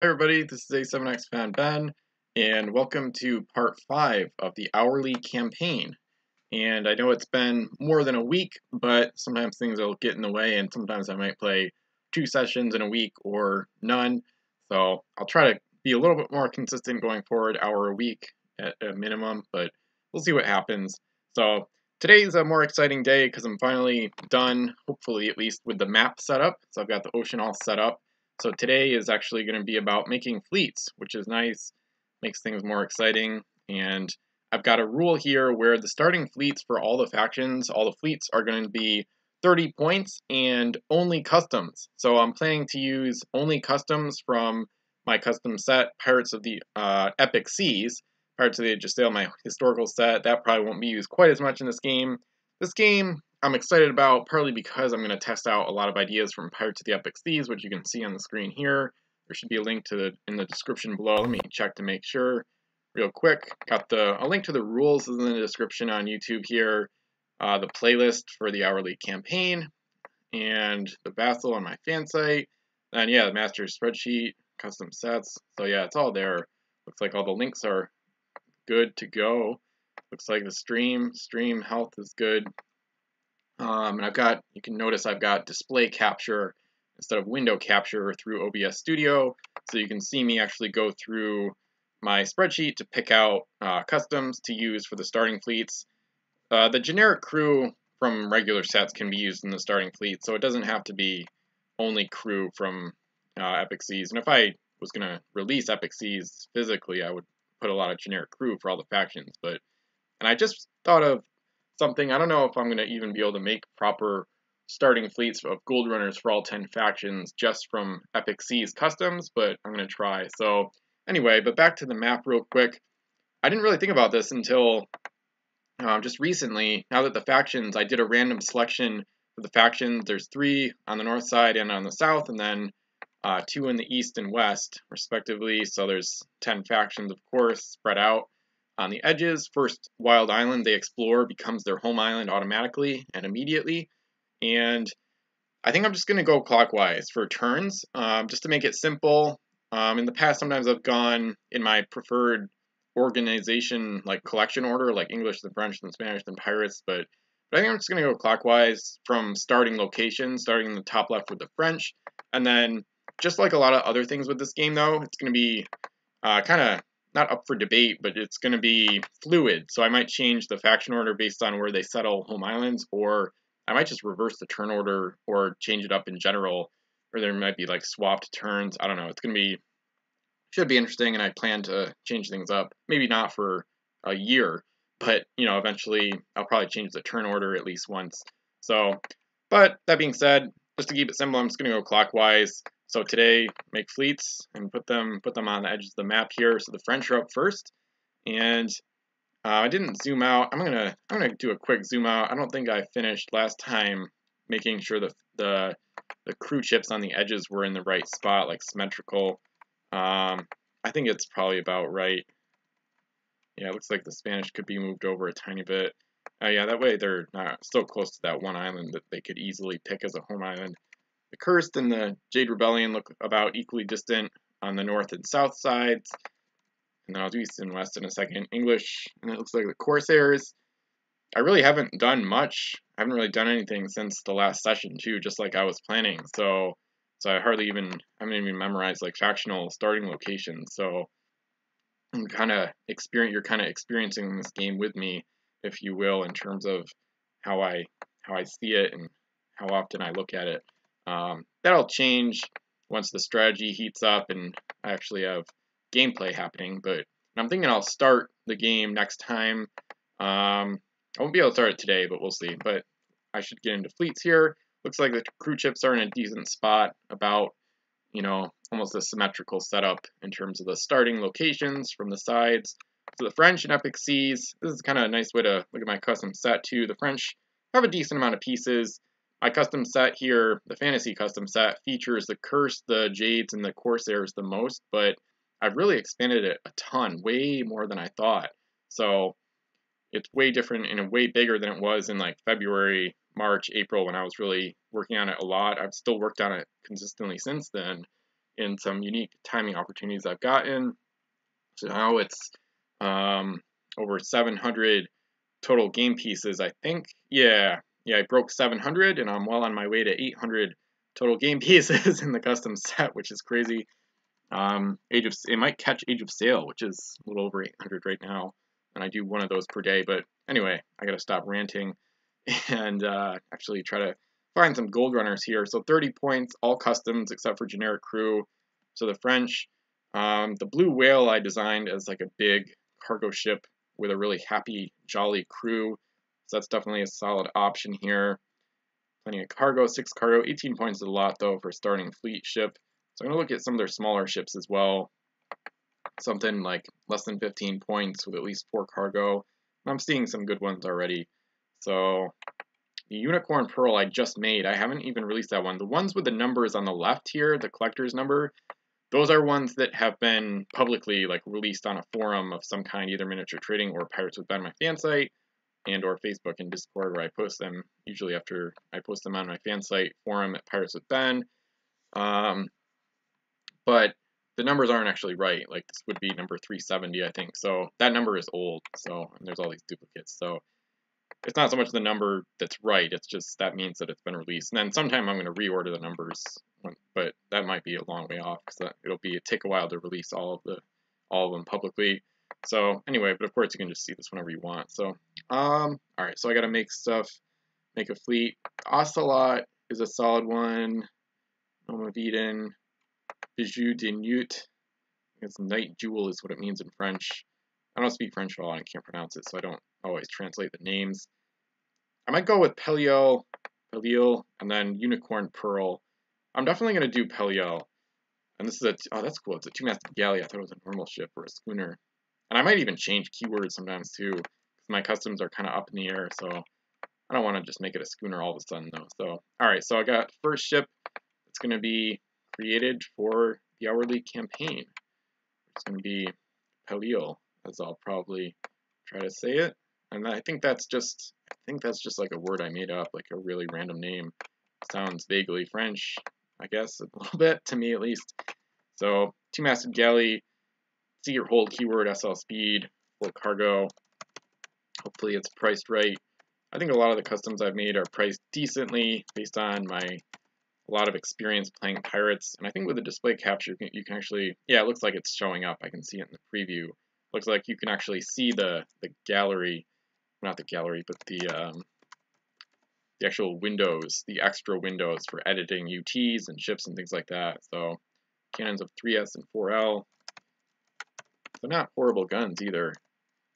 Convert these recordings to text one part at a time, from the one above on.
Hi everybody, this is A7X Fan Ben, and welcome to part 5 of the hourly campaign. And I know it's been more than a week, but sometimes things will get in the way, and sometimes I might play 2 sessions in a week or none. So I'll try to be a little bit more consistent going forward, hour a week at a minimum, but we'll see what happens. So today's a more exciting day because I'm finally done, hopefully at least, with the map setup. So I've got the ocean all set up. So today is actually going to be about making fleets, which is nice, makes things more exciting. And I've got a rule here where the starting fleets for all the factions, all the fleets are going to be 30 points and only customs. So I'm planning to use only customs from my custom set, Pirates of the Epic Seas. Pirates of the Age of Sail, my historical set, that probably won't be used quite as much in this game. This game I'm excited about partly because I'm going to test out a lot of ideas from Pirates of the Epic Seas, which you can see on the screen here. There should be a link to in the description below. Let me check to make sure real quick. Got a link to the rules is in the description on YouTube here, the playlist for the hourly campaign, and the VASSAL on my fan site. And yeah, the master spreadsheet, custom sets. So yeah, it's all there. Looks like all the links are good to go. Looks like the stream health is good. And you can notice I've got display capture instead of window capture through OBS Studio. So you can see me actually go through my spreadsheet to pick out customs to use for the starting fleets. The generic crew from regular sets can be used in the starting fleet, so it doesn't have to be only crew from Epic Seas. And if I was going to release Epic Seas physically, I would put a lot of generic crew for all the factions. And I just thought of something. I don't know if I'm going to even be able to make proper starting fleets of gold runners for all 10 factions just from Epic Seas customs, but I'm going to try. So anyway, but back to the map real quick. I didn't really think about this until just recently. Now that the factions, I did a random selection for the factions. There's 3 on the north side and on the south, and then 2 in the east and west, respectively. So there's 10 factions, of course, spread out. On the edges, first wild island they explore becomes their home island automatically and immediately. And I think I'm just going to go clockwise for turns, just to make it simple. In the past, sometimes I've gone in my preferred organization, like collection order, like English, then French, then Spanish, then Pirates. But I think I'm just going to go clockwise from starting location, starting in the top left with the French. And then, just like a lot of other things with this game, though, it's going to be kind of not up for debate, but it's going to be fluid. So I might change the faction order based on where they settle home islands, or I might just reverse the turn order or change it up in general, or there might be like swapped turns. I don't know. It's going to be, should be interesting, and I plan to change things up. Maybe not for a year, but eventually I'll probably change the turn order at least once. So, but that being said, just to keep it simple, I'm just going to go clockwise. So today, make fleets and put them on the edges of the map here. So the French are up first, and I didn't zoom out. I'm gonna do a quick zoom out. I don't think I finished last time making sure the crew chips on the edges were in the right spot, like symmetrical. I think it's probably about right. Yeah, it looks like the Spanish could be moved over a tiny bit. Yeah, that way they're not still close to that one island that they could easily pick as a home island. The Cursed and the Jade Rebellion look about equally distant on the north and south sides. And then I'll do east and west in a second. English, and it looks like the Corsairs. I really haven't done much. I haven't really done anything since the last session too, just like I was planning. So I haven't even memorized like factional starting locations. So you're kind of experiencing this game with me, if you will, in terms of how I see it and how often I look at it. That'll change once the strategy heats up and I actually have gameplay happening, but I'm thinking I'll start the game next time. I won't be able to start it today, but we'll see. But I should get into fleets here. Looks like the crew chips are in a decent spot, about, almost a symmetrical setup in terms of the starting locations from the sides. So the French and Epic Seas, this is kind of a nice way to look at my custom set too. The French have a decent amount of pieces. My custom set here, the fantasy custom set, features the Curse, the Jades, and the Corsairs the most, but I've really expanded it a ton, way more than I thought. So it's way different and way bigger than it was in like February, March, April when I was really working on it a lot. I've still worked on it consistently since then. in some unique timing opportunities I've gotten. So now it's over 700 total game pieces, I think. Yeah, I broke 700, and I'm well on my way to 800 total game pieces in the custom set, which is crazy. It might catch Age of Sail, which is a little over 800 right now, and I do one of those per day. But anyway, I gotta stop ranting and actually try to find some gold runners here. So 30 points, all customs except for generic crew. So the French, the Blue Whale I designed as like a big cargo ship with a really happy, jolly crew. So that's definitely a solid option here. Plenty of cargo, 6 cargo, 18 points is a lot though for starting fleet ship. So I'm going to look at some of their smaller ships as well. Something like less than 15 points with at least 4 cargo. And I'm seeing some good ones already. So the Unicorn Pearl I just made, I haven't even released that one. The ones with the numbers on the left here, the collector's number, those are ones that have been publicly like released on a forum of some kind, either Miniature Trading or Pirates with Ben, my fan site, and or Facebook and Discord, where I post them usually after I post them on my fan site forum at Pirates with Ben. But the numbers aren't actually right. Like this would be number 370, I think. So that number is old. So and there's all these duplicates. So it's not so much the number that's right. It's just that means that it's been released. And then sometime I'm going to reorder the numbers, but that might be a long way off because it'll take a while to release all of them publicly. So anyway, but of course you can just see this whenever you want. So all right. So I got to make stuff, make a fleet. Ocelot is a solid one. Home of Eden. Bijou de Nuit. It's night jewel is what it means in French. I don't speak French at all and I can't pronounce it, so I don't always translate the names. I might go with Pelliel, and then Unicorn Pearl. I'm definitely going to do Pelliel. And this is oh, that's cool. It's a 2-masted galley. I thought it was a normal ship or a schooner. And I might even change keywords sometimes too, because my customs are kind of up in the air, so I don't want to just make it a schooner all of a sudden though. So, alright, so I got first ship. It's going to be created for the hourly campaign. It's going to be Pelliel, as I'll probably try to say it. And I think that's just like a word I made up, like a really random name. Sounds vaguely French, I guess, a little bit, to me at least. So, 2-masted galley, see your hold keyword, SL speed, full cargo. Hopefully it's priced right. I think a lot of the customs I've made are priced decently based on a lot of experience playing pirates, and I think with the display capture you can actually, yeah, it looks like it's showing up. I can see it in the preview. Looks like you can actually see the gallery, not the gallery, but the actual windows, the extra windows for editing UTs and ships and things like that. So cannons of 3S and 4L. They're not horrible guns either.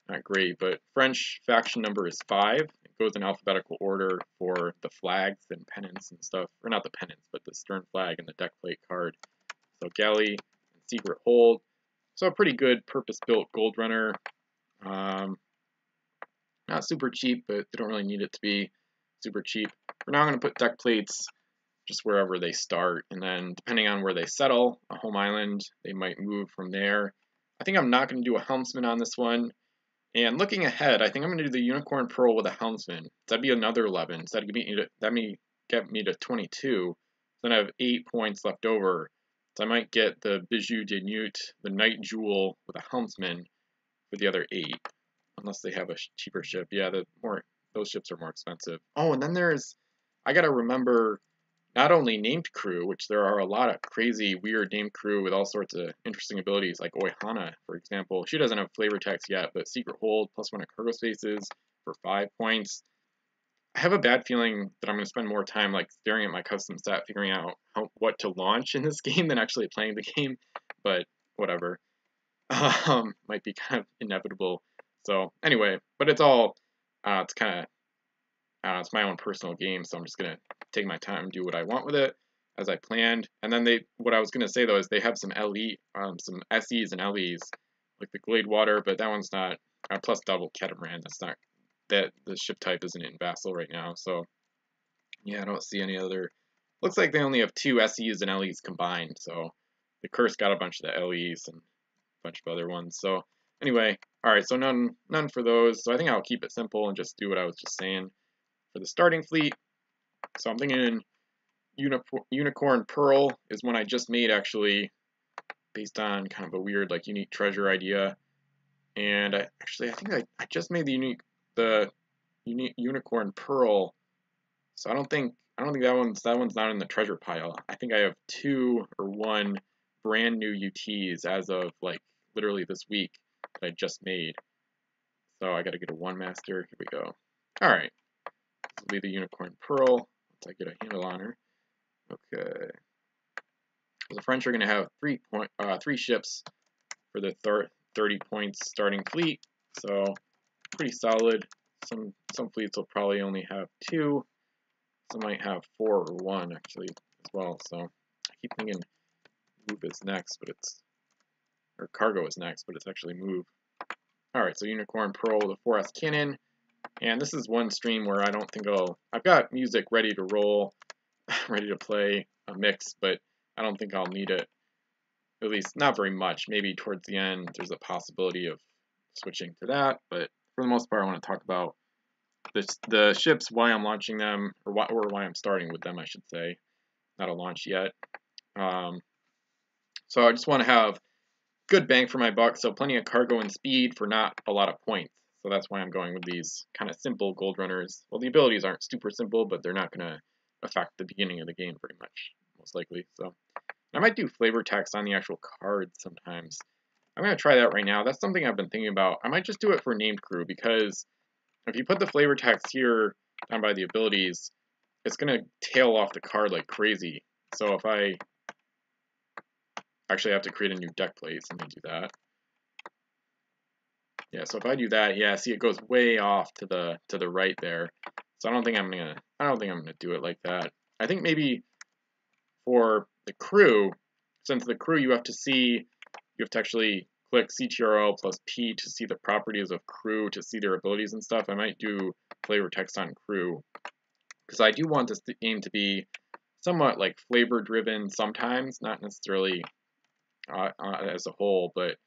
Not great, but French faction number is 5. It goes in alphabetical order for the flags and pennants and stuff. Or not the pennants, but the stern flag and the deck plate card. So galley and secret hold. So a pretty good purpose-built gold runner. Not super cheap, but they don't really need it to be super cheap. For now I'm going to put deck plates just wherever they start. And then depending on where they settle, a home island, they might move from there. I think I'm not going to do a helmsman on this one. And looking ahead, I think I'm going to do the Unicorn Pearl with a helmsman. That'd be another 11. So that may get me to 22. Then I have 8 points left over. So I might get the Bijou de Nuit, the Night Jewel with a helmsman for the other 8. Unless they have a cheaper ship. Yeah, those ships are more expensive. Oh, and then I got to remember not only named crew, which there are a lot of crazy, weird named crew with all sorts of interesting abilities, like Oihana, for example. She doesn't have flavor text yet, but Secret Hold, +1 at cargo spaces for 5 points. I have a bad feeling that I'm going to spend more time like staring at my custom set, figuring out what to launch in this game than actually playing the game, but whatever. Might be kind of inevitable. So anyway, but it's all, it's kind of, it's my own personal game, so I'm just going to take my time and do what I want with it as I planned. And then what I was going to say though is they have some some SEs and LEs, like the Glade Water, but that one's not, plus double catamaran, that's not, the ship type isn't in Vassal right now, so yeah, I don't see any other, looks like they only have 2 SEs and LEs combined, so the Curse got a bunch of the LEs and a bunch of other ones, so anyway, alright, so none for those, so I think I'll keep it simple and just do what I was just saying for the starting fleet. So I'm thinking Unicorn Pearl is one I just made actually, based on kind of a weird like unique treasure idea. And I think I just made the unique Unicorn Pearl. So I don't think that one's not in the treasure pile. I think I have 2 or 1 brand new UTs as of like literally this week that I just made. So I got to get a 1 master. Here we go. All right, this will be the Unicorn Pearl once I get a handle on her. Okay. The French are going to have 3 ships for the 30 points starting fleet. So pretty solid. Some fleets will probably only have 2. Some might have 4 or 1 actually as well. So I keep thinking move is next, but or cargo is next, but it's actually move. Alright, so Unicorn Pearl with a 4S cannon. And this is one stream where I don't think I've got music ready to roll, ready to play a mix, but I don't think I'll need it. At least not very much. Maybe towards the end there's a possibility of switching to that, but for the most part I want to talk about the ships, why I'm launching them, or why I'm starting with them, I should say. Not a launch yet. So I just want to have good bang for my buck, so plenty of cargo and speed for not a lot of points. So that's why I'm going with these kind of simple gold runners. Well, the abilities aren't super simple, but they're not going to affect the beginning of the game very much, most likely. So I might do flavor text on the actual cards sometimes. I'm going to try that right now. That's something I've been thinking about. I might just do it for named crew, because if you put the flavor text here down by the abilities, it's going to tail off the card like crazy. So if I actually have to create a new deck plate, so let me do that. Yeah, so if I do that, yeah, see it goes way off to the right there. So I don't think I'm gonna do it like that. I think maybe for the crew, since the crew you have to actually click CTRL plus P to see the properties of crew, to see their abilities and stuff. I might do flavor text on crew, because I do want this game to be somewhat like flavor driven sometimes, not necessarily as a whole, but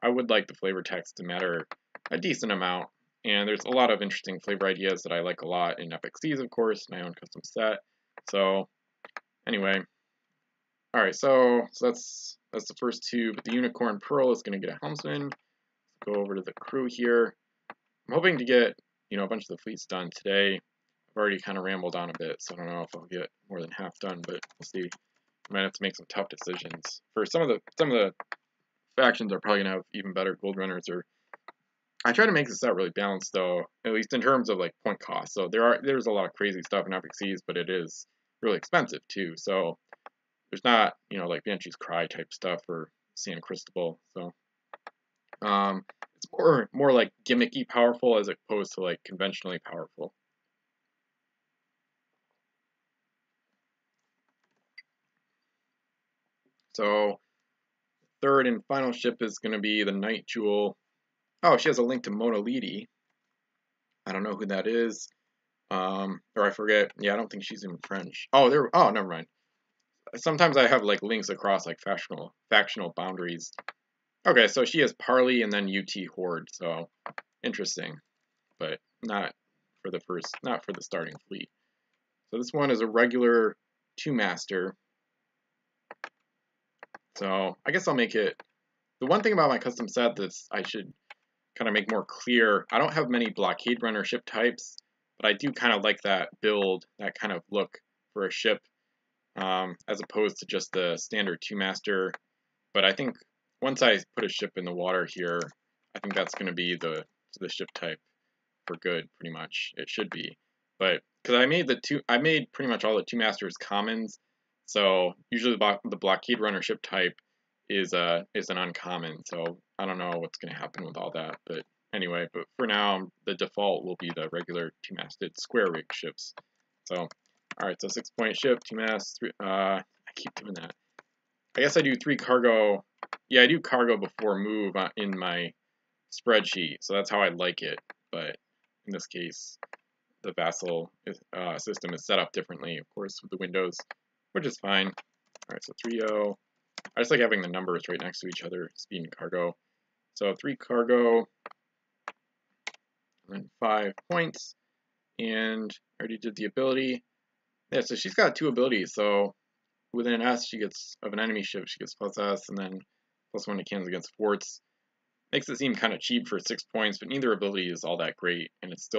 I would like the flavor text to matter a decent amount. And there's a lot of interesting flavor ideas that I like a lot in Epic Seas, of course, my own custom set. So anyway, all right, so that's the first 2. But the Unicorn Pearl is going to get a helmsman. Let's go over to the crew here. I'm hoping to get a bunch of the fleets done today. I've already kind of rambled on a bit, so I don't know if I'll get more than half done, but we'll see. I might have to make some tough decisions. For some of the factions are probably gonna have even better gold runners. Or I try to make this set really balanced, though, at least in terms of like point cost. So there's a lot of crazy stuff in Epic Seas, but it is really expensive too. So there's not like Banshee's Cry type stuff or Constructible. So it's more like gimmicky powerful as opposed to like conventionally powerful. So third and final ship is going to be the Night Jewel. Oh, she has a link to Mona Lidi. I don't know who that is. Or I forget. Yeah, I don't think she's in French. Oh, never mind. Sometimes I have like links across like factional boundaries. Okay, so she has Parley and then UT Horde. So interesting, but not for the starting fleet. So this one is a regular 2-master. So I guess I'll make it. The one thing about my custom set that I should kind of make more clear, I don't have many blockade runner ship types, but I do kind of like that build, that kind of look for a ship, as opposed to just the standard 2-master. But I think once I put a ship in the water here, I think that's going to be the ship type for good, pretty much. It should be. But because I made pretty much all the 2-masters commons, so usually the blockade runner ship type is an uncommon. So I don't know what's going to happen with all that, but anyway. But for now, the default will be the regular 2-masted square rig ships. So all right, so 6-point ship, 2-mast, 3. I keep doing that. I guess I do 3 cargo. Yeah, I do cargo before move in my spreadsheet, so that's how I like it. But in this case, the VASSAL system is set up differently, of course, with the windows, which is fine. All right, so 3-0. I just like having the numbers right next to each other, speed and cargo. So 3 cargo, and then 5 points, and I already did the ability. Yeah, so she's got 2 abilities. So with an S, she gets of an enemy ship, she gets plus S, and then +1 to cannons against forts. Makes it seem kind of cheap for 6 points, but neither ability is all that great, and it's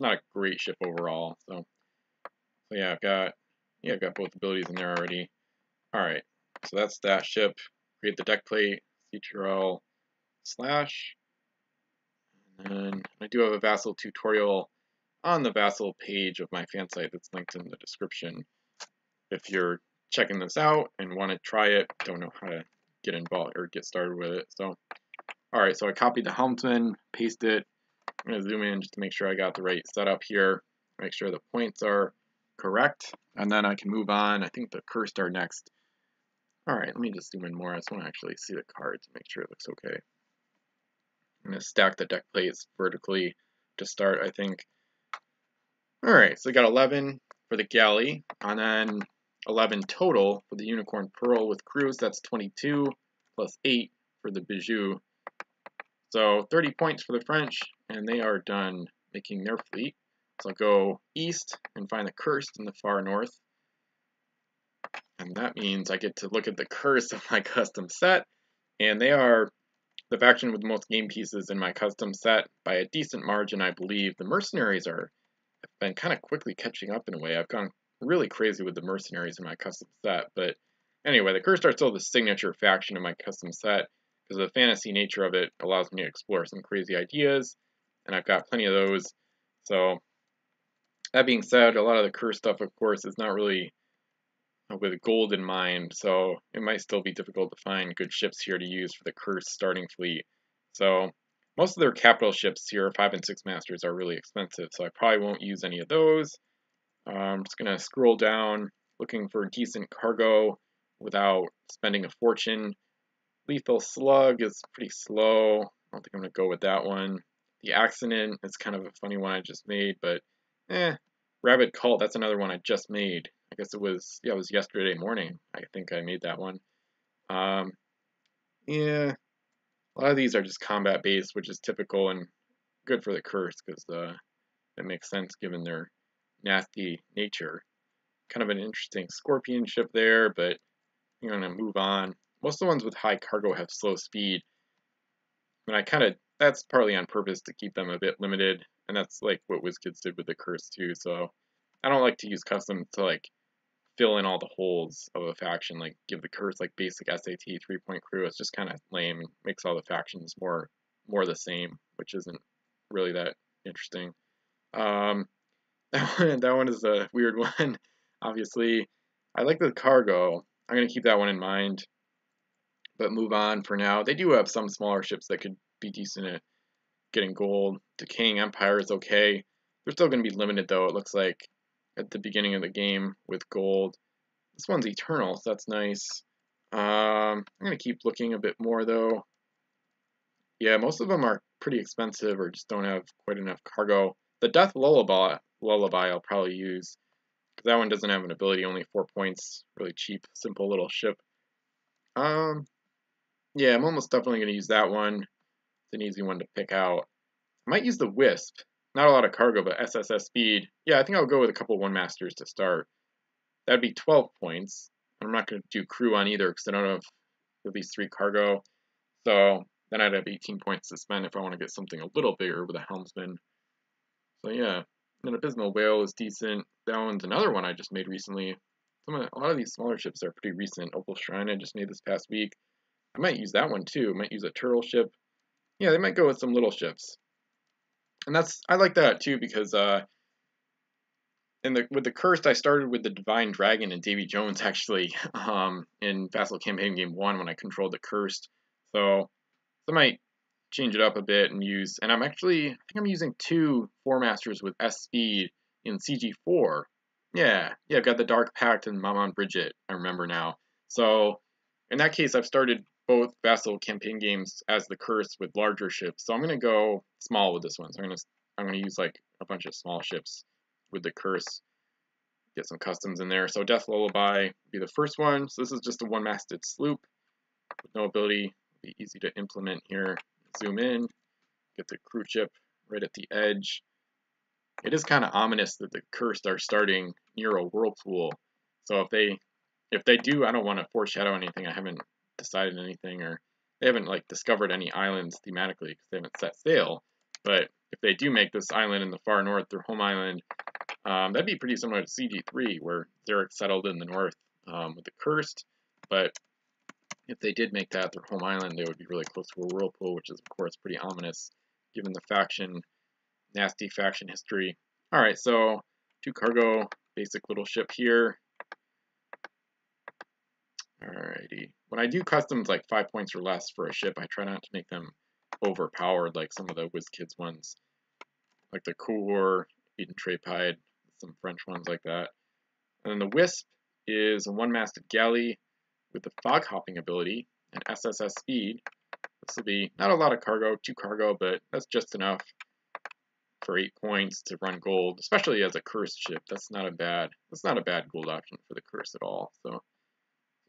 not a great ship overall. So yeah, I've got both abilities in there already. All right, so that's that ship. Create the deck plate, CTRL slash, and then I do have a Vassal tutorial on the Vassal page of my fan site that's linked in the description. If you're checking this out and want to try it, don't know how to get involved or get started with it. So, all right, so I copied the helmsman, paste it. I'm going to zoom in just to make sure I got the right setup here, make sure the points are correct, and then I can move on. I think the cursed are next. All right, let me just zoom in more. I just want to actually see the card to make sure it looks okay. I'm going to stack the deck plates vertically to start, I think. All right, so we got 11 for the galley, and then 11 total for the Unicorn Pearl with cruise. That's 22 plus 8 for the Bijou. So 30 points for the French, and they are done making their fleet. So I'll go east and find the cursed in the far north. And that means I get to look at the curse of my custom set, and they are the faction with the most game pieces in my custom set by a decent margin, I believe. The mercenaries have been kind of quickly catching up in a way. I've gone really crazy with the mercenaries in my custom set, but anyway, the cursed are still the signature faction in my custom set because the fantasy nature of it allows me to explore some crazy ideas, and I've got plenty of those. So that being said, a lot of the cursed stuff, of course, is not really with gold in mind, so it might still be difficult to find good ships here to use for the cursed starting fleet. So most of their capital ships here, 5 and 6 masters, are really expensive, so I probably won't use any of those. I'm just going to scroll down, looking for decent cargo without spending a fortune. Lethal Slug is pretty slow. I don't think I'm going to go with that one. The Accident is kind of a funny one I just made, but Rabbit Cult, that's another one I just made. I guess it was yesterday morning. I think I made that one. Yeah, a lot of these are just combat based, which is typical and good for the curse because it makes sense given their nasty nature. Kind of an interesting scorpion ship there, but I'm gonna move on. Most of the ones with high cargo have slow speed, and that's partly on purpose to keep them a bit limited, and that's like what WizKids did with the curse too. So I don't like to use custom to like fill in all the holes of a faction, like give the curse like basic SAT 3-point crew. It's just kind of lame. Makes all the factions more the same, which isn't really that interesting. That one is a weird one. Obviously, I like the cargo. I'm gonna keep that one in mind, but move on for now. They do have some smaller ships that could be decent at getting gold. Decaying Empire is okay. They're still gonna be limited though. It looks like at the beginning of the game with gold. This one's eternal, so that's nice. I'm gonna keep looking a bit more though. Yeah, most of them are pretty expensive or just don't have quite enough cargo. The Death Lullaby I'll probably use because that one doesn't have an ability, only 4 points. Really cheap, simple little ship. Yeah, I'm almost definitely gonna use that one. It's an easy one to pick out. I might use the Wisp. Not a lot of cargo, but SSS speed. Yeah, I think I'll go with a couple 1-masters to start. That'd be 12 points. I'm not going to do crew on either because I don't have at least 3 cargo. So then I'd have 18 points to spend if I want to get something a little bigger with a helmsman. So yeah, then Abysmal Whale is decent. That one's another one I just made recently. A lot of these smaller ships are pretty recent. Opal Shrine I just made this past week. I might use that one too. I might use a turtle ship. Yeah, they might go with some little ships. And I like that too because with the cursed, I started with the Divine Dragon and Davy Jones actually in Vassal Campaign Game 1 when I controlled the cursed. So I might change it up a bit and use. And I think I'm using 2 4-masters with S speed in CG4. Yeah, I've got the Dark Pact and Maman Bridget. I remember now. So in that case, I've started both Vassal Campaign games as the curse with larger ships. So I'm gonna go small with this one. So I'm gonna use like a bunch of small ships with the curse, get some customs in there. So Death Lullaby will be the first one. So this is just a 1-masted sloop with no ability. It'll be easy to implement here. Zoom in, get the crew ship right at the edge. it is kind of ominous that the Cursed are starting near a whirlpool. So if they do, I don't want to foreshadow anything. I haven't decided anything, or they haven't like discovered any islands thematically because they haven't set sail. But if they do make this island in the far north their home island, that'd be pretty similar to CG3, where Xeric settled in the north with the Cursed. But if they did make that their home island, they would be really close to a whirlpool, which is of course pretty ominous given the nasty faction history. All right, so 2 cargo, basic little ship here. Alrighty. When I do customs like 5 points or less for a ship, I try not to make them overpowered like some of the WizKids ones, like the Cohor, Eden Trapide, some French ones like that. And then the Wisp is a 1-masted galley with the fog hopping ability and SSS speed. This will be not a lot of cargo, 2 cargo, but that's just enough for 8 points to run gold, especially as a Cursed ship. That's not a bad gold option for the Curse at all. So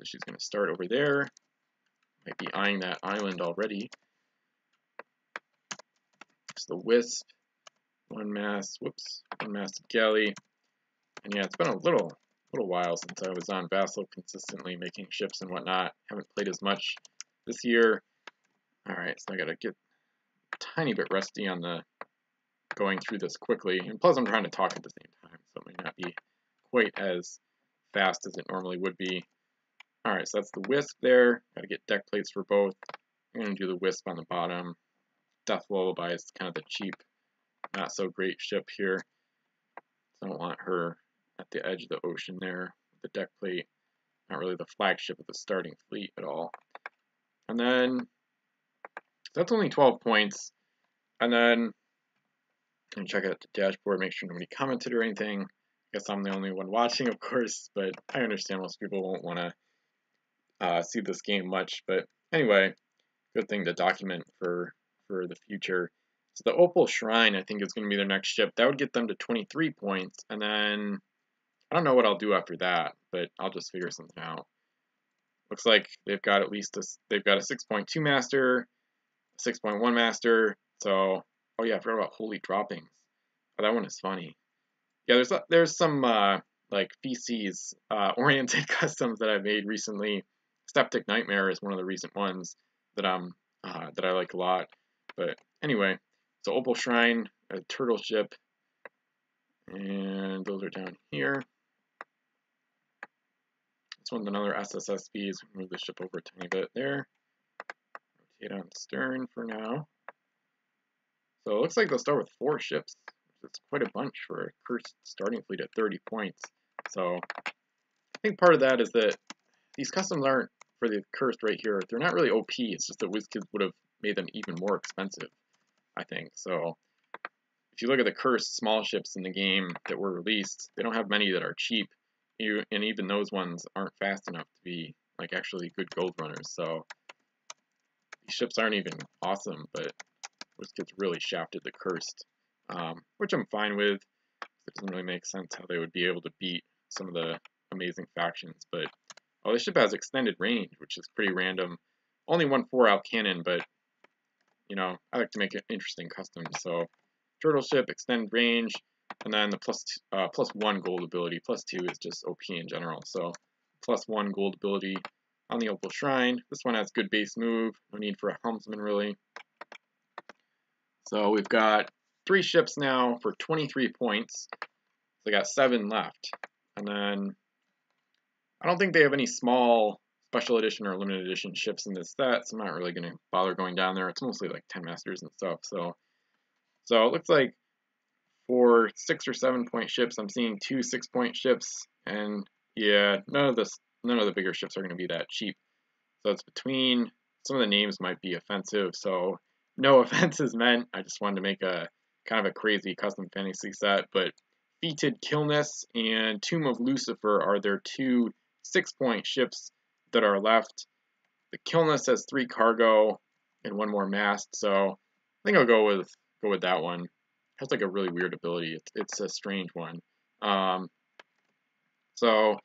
she's going to start over there. Might be eyeing that island already. It's the Wisp, 1-masted galley. And yeah, it's been a little while since I was on Vassal consistently making ships and whatnot. Haven't played as much this year. Alright, so I gotta get a tiny bit rusty on the going through this quickly. And plus I'm trying to talk at the same time, so it may not be quite as fast as it normally would be. Alright, so that's the Wisp there. Gotta get deck plates for both. I'm gonna do the Wisp on the bottom. Death Lullaby is kind of the cheap, not so great ship here. So I don't want her at the edge of the ocean there with the deck plate. Not really the flagship of the starting fleet at all. And then that's only 12 points. And then I'm gonna check out the dashboard, make sure nobody commented or anything. I guess I'm the only one watching, of course, but I understand most people won't want to see this game much. But anyway, good thing to document for the future. So the Opal Shrine, I think, is going to be their next ship. That would get them to 23 points, and then I don't know what I'll do after that, but I'll just figure something out. Looks like they've got a 6.2 master, a 6.1 master. So, oh yeah, I forgot about Holy Droppings. Oh, that one is funny. Yeah, there's some like feces oriented customs that I've made recently. Septic Nightmare is one of the recent ones that I like a lot. But anyway, so Opal Shrine, a turtle ship, and those are down here. This one's another SSS speed, so move the ship over a tiny bit there. Rotate on stern for now. So it looks like they'll start with 4 ships. It's quite a bunch for a Cursed starting fleet at 30 points. So I think part of that is that these customs aren't, for the Cursed right here, they're not really OP. It's just that WizKids would have made them even more expensive, I think. So if you look at the Cursed small ships in the game that were released, they don't have many that are cheap. And even those ones aren't fast enough to be like actually good gold runners. So these ships aren't even awesome, but WizKids really shafted the Cursed, which I'm fine with. It doesn't really make sense how they would be able to beat some of the amazing factions. But oh, this ship has extended range, which is pretty random. Only 1 4-out cannon, but you know, I like to make it interesting custom. So turtle ship, extended range, and then the plus 1 gold ability. Plus 2 is just OP in general. So plus 1 gold ability on the Opal Shrine. This one has good base move. No need for a helmsman really. So we've got 3 ships now for 23 points. So they got 7 left. And then I don't think they have any small special edition or limited edition ships in this set, so I'm not really going to bother going down there. It's mostly like 10 masters and stuff. So it looks like for 6 or 7 point ships, I'm seeing 2 6-point ships, and yeah, none of the bigger ships are going to be that cheap. So it's between, some of the names might be offensive, so no offense is meant. I just wanted to make a kind of a crazy custom fantasy set. But Fated Killness and Tomb of Lucifer are their 2 6-point ships that are left. The Killness has 3 cargo and 1 more mast, so I think I'll go with that one. It has like a really weird ability. It's a strange one. So,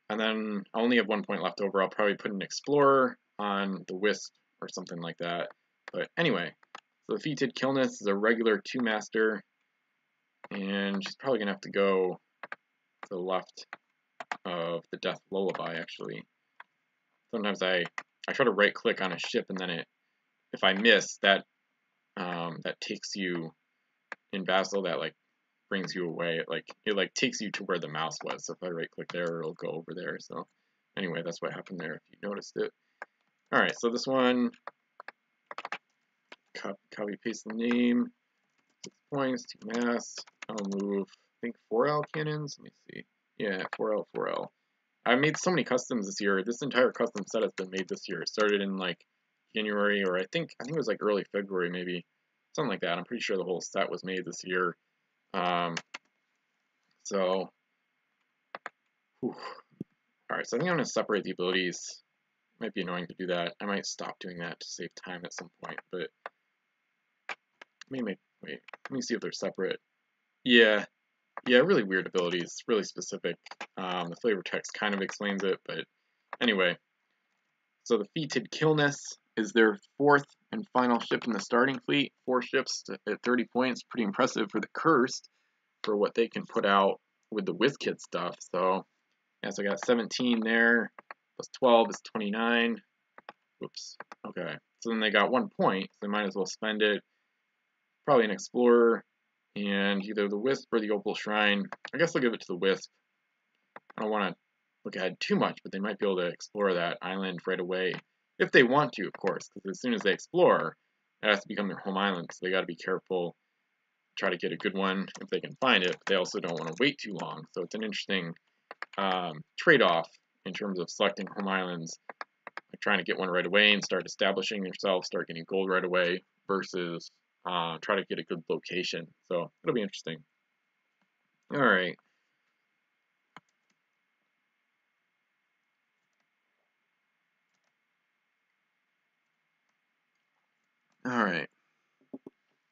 and then I only have 1 point left over. I'll probably put an Explorer on the Wisp or something like that. But anyway, so the Fated Killness is a regular 2-master And she's probably gonna have to go to the left of the Death Lullaby, actually. Sometimes I try to right click on a ship and then if I miss, that takes you in VASSAL, that like brings you away. It takes you to where the mouse was. So if I right click there, it'll go over there. So anyway, that's what happened there if you noticed it. Alright, so this one, copy paste the name, 6 points, 2 mass. I'll move, I think 4L cannons. Let me see. Yeah, 4L, 4L. I made so many customs this year. This entire custom set has been made this year. It started in like January, or I think it was like early February, maybe something like that. I'm pretty sure the whole set was made this year. So, all right. So I think I'm gonna separate the abilities. Might be annoying to do that. I might stop doing that to save time at some point. But wait. Let me see if they're separate. Yeah, really weird abilities. Really specific. The flavor text kind of explains it, but anyway. So the Fated Killness is their 4th and final ship in the starting fleet. 4 ships at 30 points. Pretty impressive for the Cursed for what they can put out with the WizKit stuff. So, yeah, so I got 17 there. Plus 12 is 29. Oops. Okay. So then they got 1 point. So they might as well spend it. Probably an Explorer and either the Wisp or the Opal Shrine. I guess I'll give it to the Wisp. I don't want to look ahead too much, but they might be able to explore that island right away. If they want to, of course, because as soon as they explore, it has to become their home island, so they got to be careful, try to get a good one if they can find it, but they also don't want to wait too long. So it's an interesting trade-off in terms of selecting home islands, like trying to get one right away and start establishing yourself, start getting gold right away, versus try to get a good location. So it'll be interesting. All right. Alright,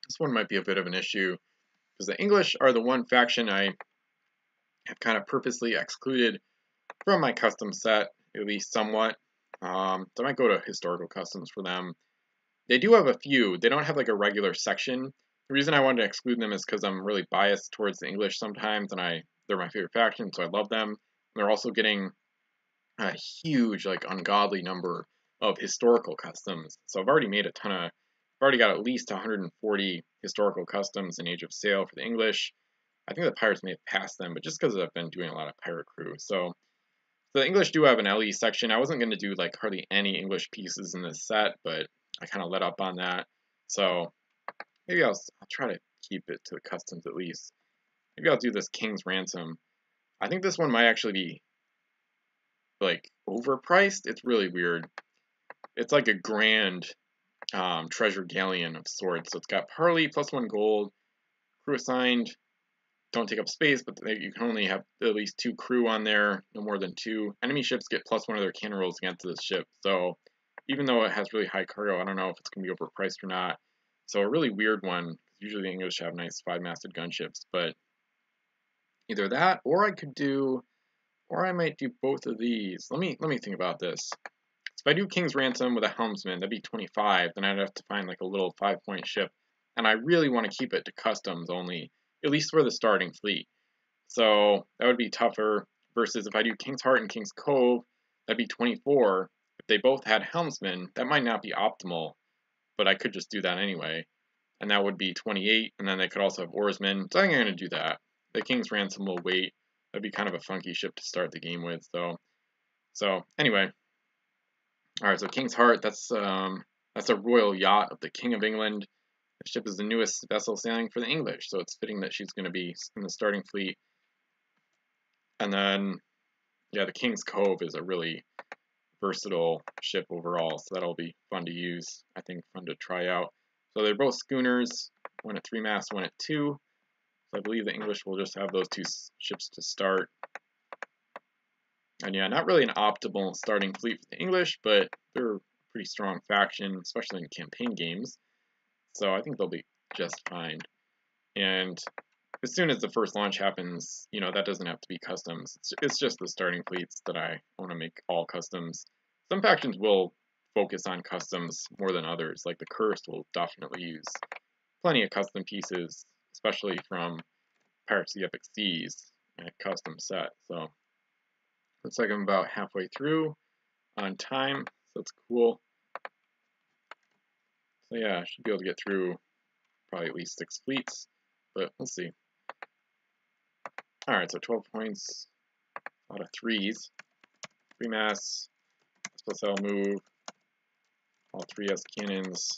this one might be a bit of an issue, because the English are the one faction I have kind of purposely excluded from my custom set, at least somewhat. So I might go to historical customs for them. They do have a few. They don't have like a regular section. The reason I wanted to exclude them is because I'm really biased towards the English sometimes, and they're my favorite faction, so I love them. They're also getting a huge, like, ungodly number of historical customs. So I've already got at least 140 historical customs in Age of Sail for the English. I think the Pirates may have passed them, but just because I've been doing a lot of Pirate Crew. So the English do have an LE section. I wasn't going to do like hardly any English pieces in this set, but I kind of let up on that. So maybe I'll try to keep it to the customs at least. Maybe I'll do this King's Ransom. I think this one might actually be like overpriced. It's really weird. It's like a grand treasure galleon of sorts. So it's got parley plus 1 gold, crew assigned, don't take up space, but you can only have at least 2 crew on there, no more than 2. Enemy ships get plus 1 of their cannon rolls against this ship. So even though it has really high cargo, I don't know if it's going to be overpriced or not. So a really weird one. Usually the English have nice 5-masted gunships, but either that or I might do both of these. Let me think about this. So if I do King's Ransom with a helmsman, that'd be 25. Then I'd have to find like a little 5-point ship, and I really want to keep it to customs only, at least for the starting fleet. So that would be tougher. Versus if I do King's Heart and King's Cove, that'd be 24. If they both had helmsmen, that might not be optimal, but I could just do that anyway, and that would be 28. And then they could also have oarsmen. So I think I'm going to do that. The King's Ransom will wait. That'd be kind of a funky ship to start the game with. So anyway, all right. So King's Heart, that's a royal yacht of the King of England. The ship is the newest vessel sailing for the English, so it's fitting that she's going to be in the starting fleet. And then, yeah, the King's Cove is a really versatile ship overall, so that'll be fun to use. I think fun to try out. So they're both schooners, one at 3 masts, one at 2. So I believe the English will just have those 2 ships to start. And yeah, not really an optimal starting fleet for the English, but they're a pretty strong faction, especially in campaign games. So I think they'll be just fine. And as soon as the first launch happens, you know, that doesn't have to be customs. It's just the starting fleets that I want to make all customs. Some factions will focus on customs more than others, like the Cursed will definitely use plenty of custom pieces, especially from Pirates of the Epic Seas custom set. So looks like I'm about halfway through on time, so it's cool. So yeah, I should be able to get through probably at least 6 fleets, but we'll see. Alright, so 12 points, a lot of 3s. 3 mass, SL move, all 3S cannons,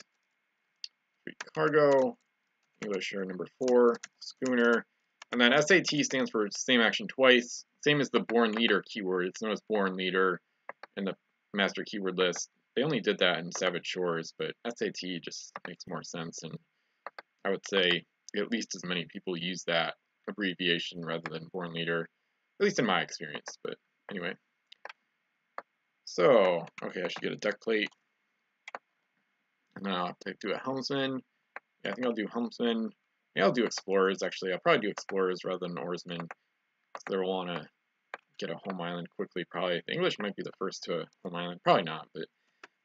3 cargo, English are number 4, schooner, and then SAT stands for same action twice, same as the born leader keyword. It's known as born leader in the master keyword list. They only did that in Savage Shores, but SAT just makes more sense, and I would say at least as many people use that abbreviation rather than born leader, at least in my experience. But anyway, so okay, I should get a deck plate, and then I'll do a helmsman. Yeah, I think I'll do helmsman. Yeah, I'll do explorers. Actually, I'll probably do explorers rather than oarsmen, because they'll want to get a home island quickly. Probably the English might be the first to a home island. Probably not, but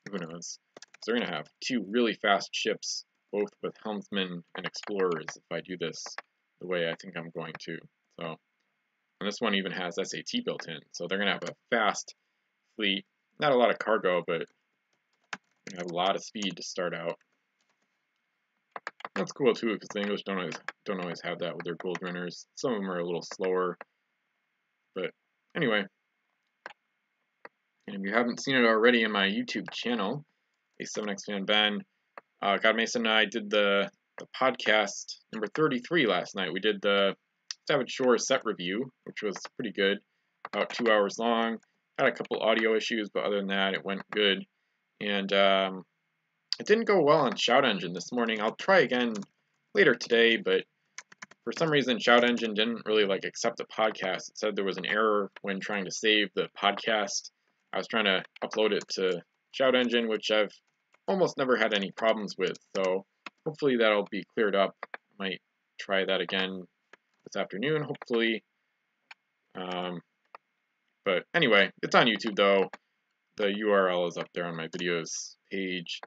who knows? So they're gonna have 2 really fast ships, both with helmsmen and explorers, if I do this the way I think I'm going to. So, and this one even has SAT built in, so they're gonna have a fast fleet. Not a lot of cargo, but they have a lot of speed to start out. That's cool too, because the English don't always have that with their gold runners. Some of them are a little slower, but anyway. And if you haven't seen it already in my YouTube channel, A7X Fan Ben, God Mason and I did the podcast number 33 last night. We did the Savage Shores set review, which was pretty good, about 2 hours long. Had a couple audio issues, but other than that, it went good. And it didn't go well on Shout Engine this morning. I'll try again later today, but for some reason, Shout Engine didn't really accept the podcast. It said there was an error when trying to save the podcast. I was trying to upload it to Shout Engine, which I've almost never had any problems with, so hopefully that'll be cleared up. I might try that again this afternoon, hopefully. But anyway, it's on YouTube though. The URL is up there on my videos page,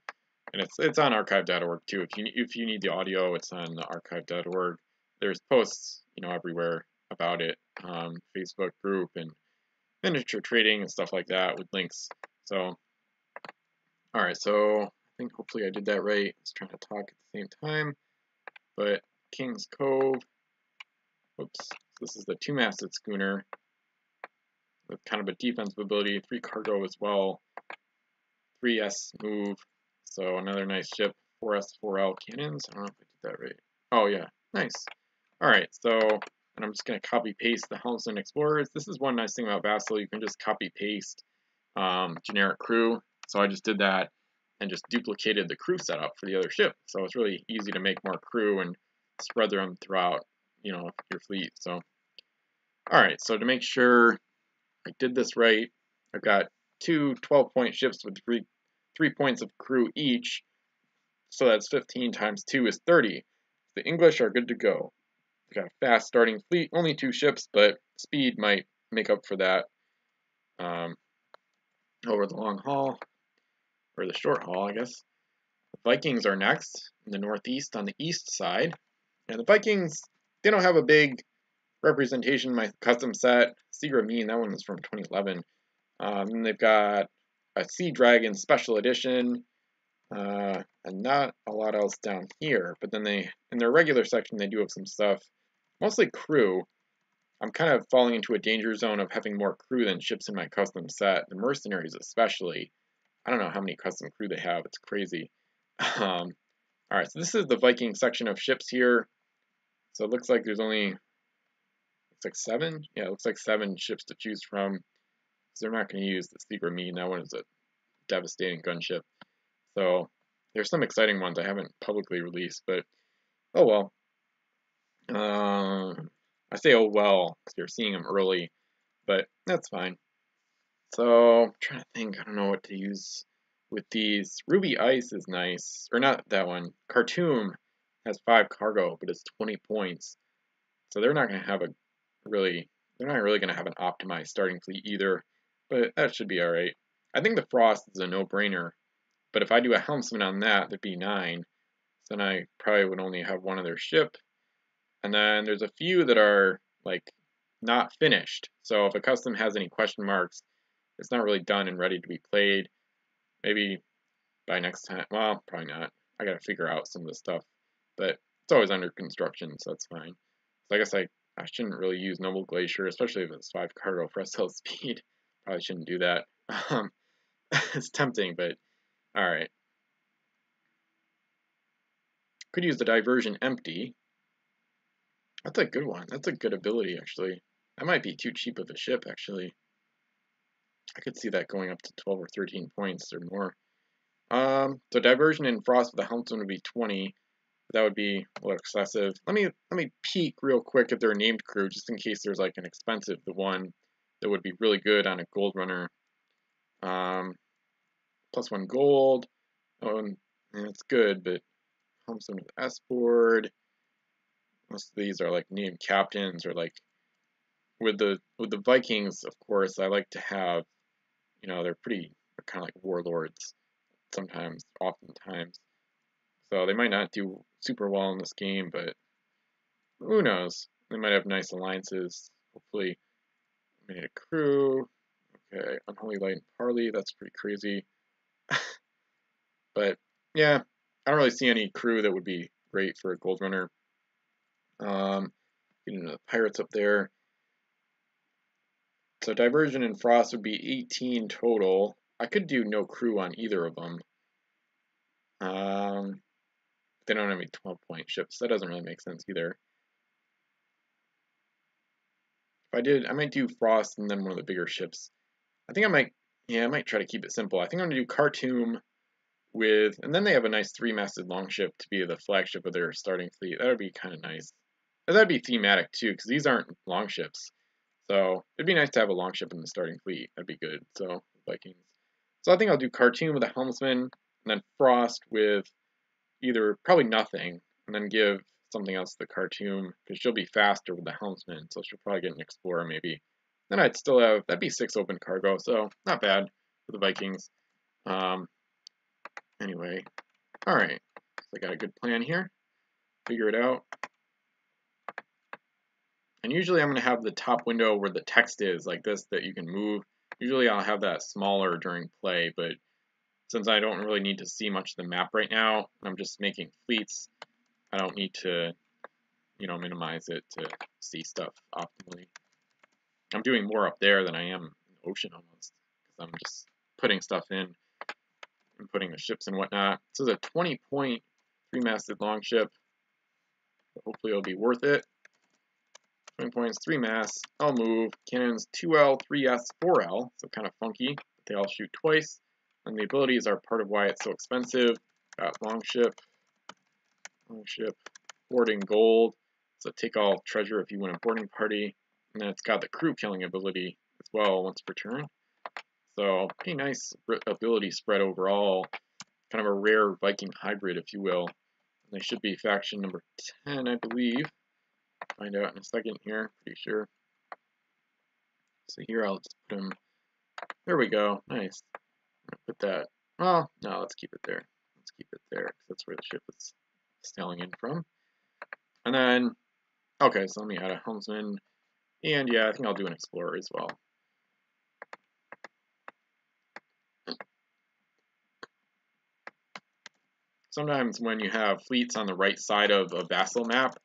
and it's on archive.org too. If you need the audio, it's on the archive.org. There's posts, everywhere about it, Facebook group and miniature trading and stuff like that with links. So, all right. So I think hopefully I did that right. I was trying to talk at the same time, but King's Cove. Oops. This is the 2-masted schooner with kind of a defensive ability, 3 cargo as well, 3S move. So another nice ship, 4S, 4L cannons. I don't know if I did that right. Oh yeah, nice. All right, so, and I'm just gonna copy paste the helmsman explorers. This is one nice thing about Vassal, you can just copy paste generic crew. So I just did that and just duplicated the crew setup for the other ship. So it's really easy to make more crew and spread them throughout, your fleet. So, all right, so to make sure I did this right, I've got 2 12-point ships with 3 points of crew each. So that's 15 times 2 is 30. The English are good to go. We've got a fast starting fleet, only 2 ships, but speed might make up for that over the long haul, or the short haul, I guess. The Vikings are next in the northeast on the east side. And the Vikings, they don't have a big representation in my custom set. Sea Mean, that one was from 2011. And they've got a Sea Dragon Special Edition, and not a lot else down here. But then in their regular section, they do have some stuff, mostly crew. I'm kind of falling into a danger zone of having more crew than ships in my custom set. The mercenaries especially. I don't know how many custom crew they have. It's crazy. All right, so this is the Viking section of ships here. So it looks like there's only, looks like 7? Yeah, it looks like 7 ships to choose from. So they're not going to use the Secret Mean. That one is a devastating gunship. So there's some exciting ones I haven't publicly released, but oh well. I say oh well because you're seeing them early, but that's fine. So I'm trying to think. I don't know what to use with these. Ruby Ice is nice, or not that one. Khartoum has 5 cargo, but it's 20 points. So they're not going to have they're not really going to have an optimized starting fleet either, but that should be all right. I think the Frost is a no-brainer, but if I do a helmsman on that, that'd be 9. So then I probably would only have one other ship. And then there's a few that are like not finished. So if a custom has any question marks, it's not really done and ready to be played. Maybe by next time. Well, probably not. I gotta figure out some of the stuff, but it's always under construction, so that's fine. So I guess I shouldn't really use Noble Glacier, especially if it's 5 cargo for SL speed. Probably shouldn't do that. It's tempting, but alright. Could use the diversion empty. That's a good one. That's a good ability, actually. That might be too cheap of a ship, actually. I could see that going up to 12 or 13 points or more. So diversion and frost with the helmsman would be 20. That would be a little excessive. Let me peek real quick at their named crew, just in case there's like an expensive one that would be really good on a gold runner. +1 gold. Oh, and that's good, but helmsman with S-board. Most of these are like named captains, or like with the Vikings, of course. I like to have, they're kind of like warlords sometimes, oftentimes. So they might not do super well in this game, but who knows? They might have nice alliances. Hopefully, made a crew. Okay, Unholy Light and Parley. That's pretty crazy. But yeah, I don't really see any crew that would be great for a gold runner. Getting into the pirates up there. So diversion and frost would be 18 total. I could do no crew on either of them. They don't have any 12-point ships. That doesn't really make sense either. If I did, I might do frost and then one of the bigger ships. I think I might try to keep it simple. I think I'm going to do Khartoum with, and then they have a nice 3-masted longship to be the flagship of their starting fleet. That would be kind of nice. And that'd be thematic too, because these aren't longships. So it'd be nice to have a longship in the starting fleet. That'd be good. So Vikings. So I think I'll do Khartoum with a helmsman, and then frost with probably nothing, and then give something else to the Khartoum, because she'll be faster with the helmsman, so she'll probably get an explorer maybe. Then I'd still have, that'd be 6 open cargo, so not bad for the Vikings. Anyway, alright, so I got a good plan here. Figure it out. And usually I'm going to have the top window where the text is, like this, that you can move. Usually I'll have that smaller during play, but since I don't really need to see much of the map right now, I'm just making fleets, I don't need to, minimize it to see stuff optimally. I'm doing more up there than I am in the ocean almost, because I'm just putting stuff in and putting the ships and whatnot. This is a 20-point 3-masted longship. So hopefully it'll be worth it. 20 points, 3 masts. I'll move. Cannons 2L, 3S, 4L, so kind of funky, but they all shoot twice. And the abilities are part of why it's so expensive. Got longship, boarding gold. So take all treasure if you win a boarding party. And then it's got the crew killing ability as well once per turn. So pretty nice ability spread overall. Kind of a rare Viking hybrid, if you will. And they should be faction number 10, I believe. Find out in a second here, pretty sure. So here I'll just put them. There we go. Nice. Put that. Well, no, let's keep it there. Let's keep it there because that's where the ship is sailing in from. And then, okay, so let me add a helmsman. And yeah, I think I'll do an explorer as well. Sometimes when you have fleets on the right side of a vassal map,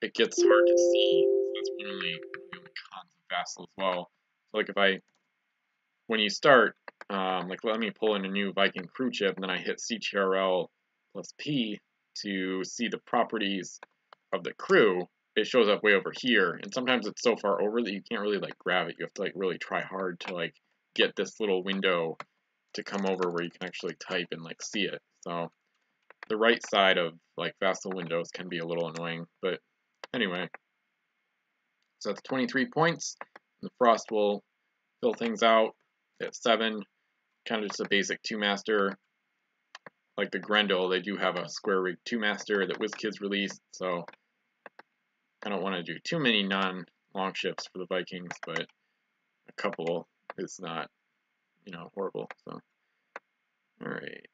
it gets hard to see. So that's one of the only cons of vassal as well. So like when you start, like let me pull in a new Viking crew chip, and then I hit CTRL plus P to see the properties of the crew, it shows up way over here. And sometimes it's so far over that you can't really like grab it. You have to like really try hard to like get this little window to come over where you can actually type and like see it. So the right side of like vassal windows can be a little annoying, but anyway. So that's 23 points. The frost will fill things out at 7. Kind of just a basic 2-master. Like the Grendel, they do have a square rig 2-master that WizKids released, so I don't want to do too many non-long ships for the Vikings, but a couple is not, horrible. So, alright. It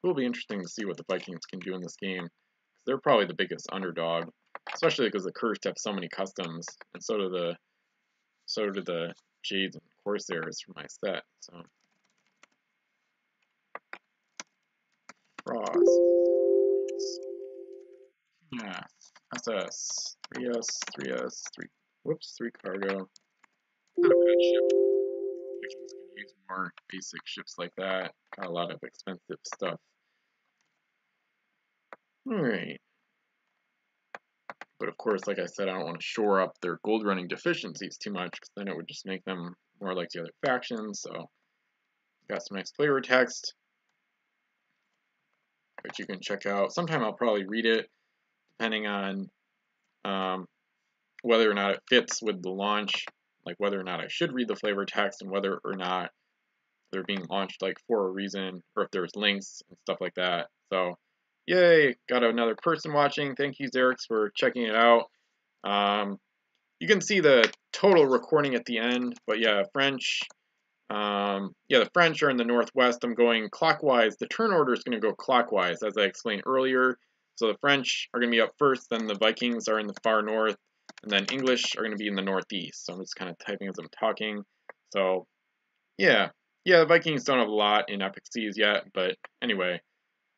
will be interesting to see what the Vikings can do in this game, because they're probably the biggest underdog. especially because the Cursed have so many customs, and so do the Jades and Corsairs for my set. So Frost, yeah, SS, 3S, 3S, 3 cargo. Not a bad ship. Vikings could use more basic ships like that. Got a lot of expensive stuff. Alright. But of course, like I said, I don't want to shore up their gold running deficiencies too much, because then it would just make them more like the other factions. So, got some nice flavor text, which you can check out. Sometime I'll probably read it, depending on whether or not it fits with the launch, like whether or not I should read the flavor text, and whether or not they're being launched like for a reason, or if there's links and stuff like that. So, yay, got another person watching. Thank you, Xerix, for checking it out. You can see the total recording at the end, but yeah, French. Yeah, the French are in the northwest. I'm going clockwise. The turn order is going to go clockwise, as I explained earlier. So the French are going to be up first, then the Vikings are in the far north, and then English are going to be in the northeast. So I'm just kind of typing as I'm talking. So, yeah. Yeah, the Vikings don't have a lot in Epic Seas yet, but anyway.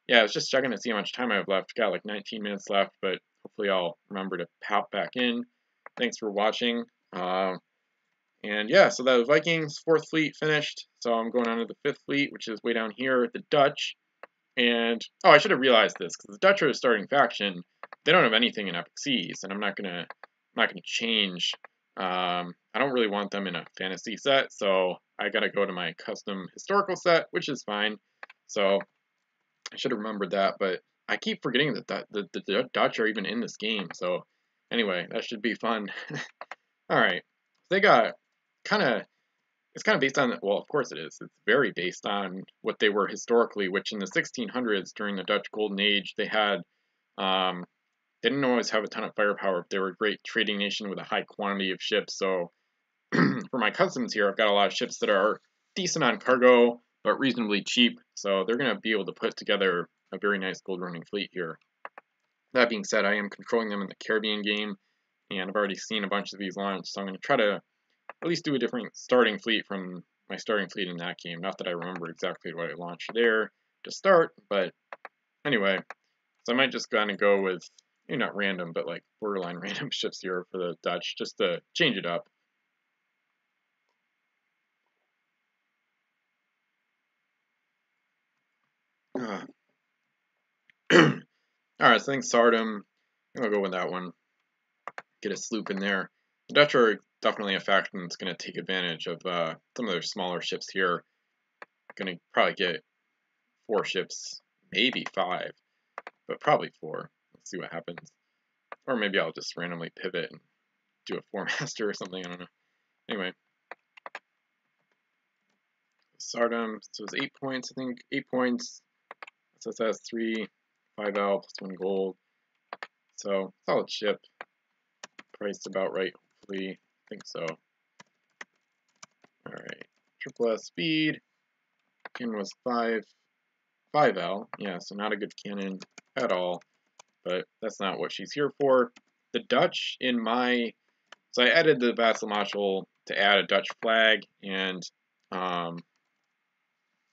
Yeah, I was just checking to see how much time I have left. Got like 19 minutes left, but hopefully I'll remember to pop back in. Thanks for watching. And yeah, so that was Vikings, 4th Fleet finished. So I'm going on to the 5th Fleet, which is way down here, the Dutch. And, oh, I should have realized this, because the Dutch are a starting faction. They don't have anything in Epic Seas, and I'm not gonna change. I don't really want them in a fantasy set, so I gotta go to my custom historical set, which is fine. So I should have remembered that, but I keep forgetting that the Dutch are even in this game. So anyway, that should be fun. All right, they got it's kind of based on, well, of course it is. It's very based on what they were historically, which in the 1600s during the Dutch Golden Age, they had they didn't always have a ton of firepower, but they were a great trading nation with a high quantity of ships. So for my customs here, I've got a lot of ships that are decent on cargo, but reasonably cheap. So they're going to be able to put together a very nice gold running fleet here. That being said, I am controlling them in the Caribbean game, and I've already seen a bunch of these launched, so I'm going to try to at least do a different starting fleet from my starting fleet in that game. Not that I remember exactly what I launched there to start, but anyway. So I might just kind of go with, not random, but like borderline random ships here for the Dutch, just to change it up. Alright, so I think Sardom, I'll go with that one. Get a sloop in there. The Dutch are definitely a faction that's going to take advantage of some of their smaller ships here. Going to probably get 4 ships, maybe 5, but probably 4. Let's see what happens. Or maybe I'll just randomly pivot and do a 4-master or something, I don't know. Anyway. Sardom, so it's 8 points, I think. 8 points. SSS 3, 5L plus 1 gold. So, solid ship. Priced about right, hopefully. I think so. Alright. Triple S speed. Cannon was 5L. Yeah, so not a good cannon at all. But that's not what she's here for. The Dutch in my... So I added the Vassal module to add a Dutch flag, and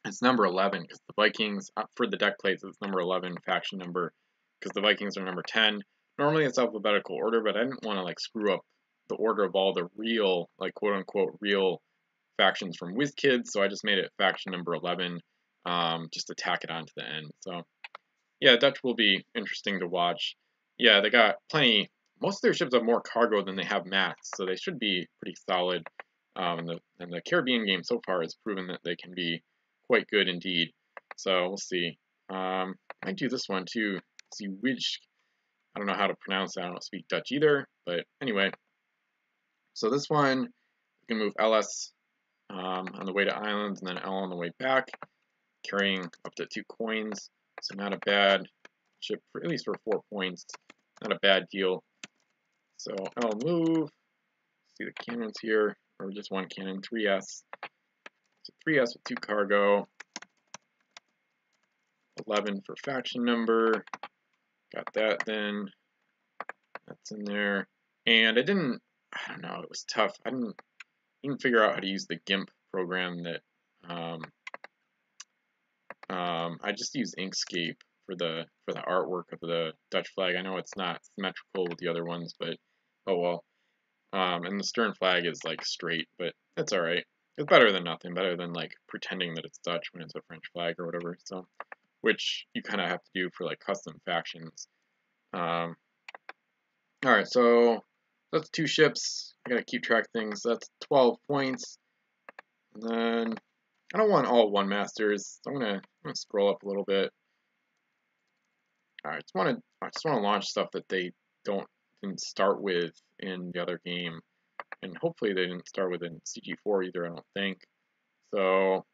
it's number 11, because the Vikings, for the deck plates, it's number 11 faction number, because the Vikings are number 10. Normally it's alphabetical order, but I didn't want to like screw up the order of all the real, like quote-unquote real factions from WizKids, so I just made it faction number 11, just to tack it on to the end. So yeah, Dutch will be interesting to watch. Yeah, they got plenty. Most of their ships have more cargo than they have mats, so they should be pretty solid. And the Caribbean game so far has proven that they can be quite good indeed. So we'll see. I might do this one too. See which. I don't know how to pronounce it. I don't speak Dutch either. But anyway. So this one, you can move LS on the way to islands and then L on the way back, carrying up to 2 coins. So not a bad ship, at least for 4 points. Not a bad deal. So I'll move. See the cannons here, or just 1 cannon, 3S. So 3S with 2 cargo. 11 for faction number. Got that then. That's in there. And I don't know, it was tough. I didn't figure out how to use the GIMP program that, I just use Inkscape for the artwork of the Dutch flag. I know it's not symmetrical with the other ones, but oh well. And the stern flag is like straight, but that's all right. It's better than nothing. Better than like pretending that it's Dutch when it's a French flag or whatever. So, which you kind of have to do for like custom factions. All right, so that's 2 ships. I gotta keep track of things. That's 12 points. And then I don't want all 1 masters. So I'm gonna scroll up a little bit. I just want to launch stuff that they didn't start with in the other game, and hopefully they didn't start with in CG4 either. I don't think so.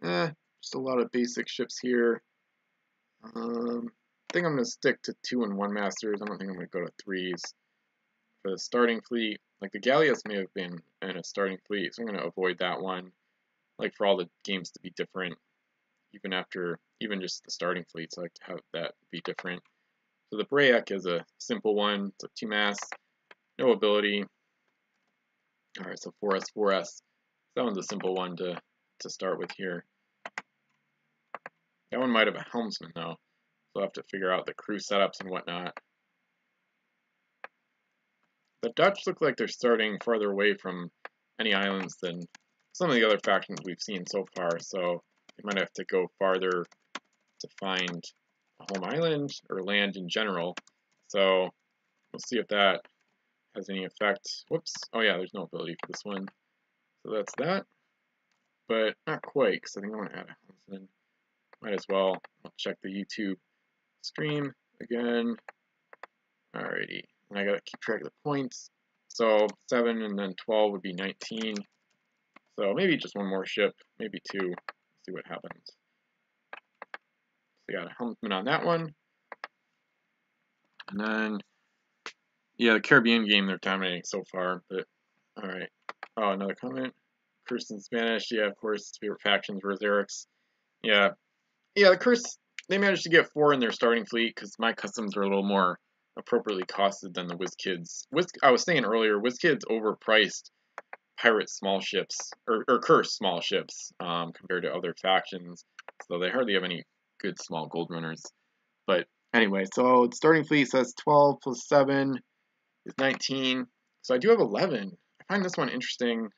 Just a lot of basic ships here. I think I'm gonna stick to 2 and 1 masters. I don't think I'm gonna go to 3s for the starting fleet. Like the galleots may have been in a starting fleet, so I'm gonna avoid that one. Like for all the games to be different, even just the starting fleets, I like to have that be different. So the Brayak is a simple one. It's a 2 masts, no ability. All right, so 4S, 4S. That one's a simple one to start with here. That one might have a helmsman though, so I'll have to figure out the crew setups and whatnot. The Dutch look like they're starting farther away from any islands than some of the other factions we've seen so far, so they might have to go farther to find a home island or land in general. So we'll see if that has any effect. Whoops. Oh yeah, there's no ability for this one. So that's that. But not quite, because I think I want to add a helmsman. Might as well. I'll check the YouTube stream again. Alrighty. And I gotta keep track of the points. So 7 and then 12 would be 19. So maybe just 1 more ship, maybe 2. See what happens. So I got a helmsman on that one. And then, yeah, the Caribbean game they're dominating so far, but alright. Oh, another comment. Cursed in Spanish, yeah, of course, favorite factions, Roserics. Yeah. Yeah, the Curse, they managed to get 4 in their starting fleet, because my customs are a little more appropriately costed than the WizKids. I was saying earlier, WizKids overpriced pirate small ships, or Curse small ships, compared to other factions, so they hardly have any good small gold runners. But anyway, so the starting fleet says 12 plus 7 is 19. So I do have 11. I find this one interesting,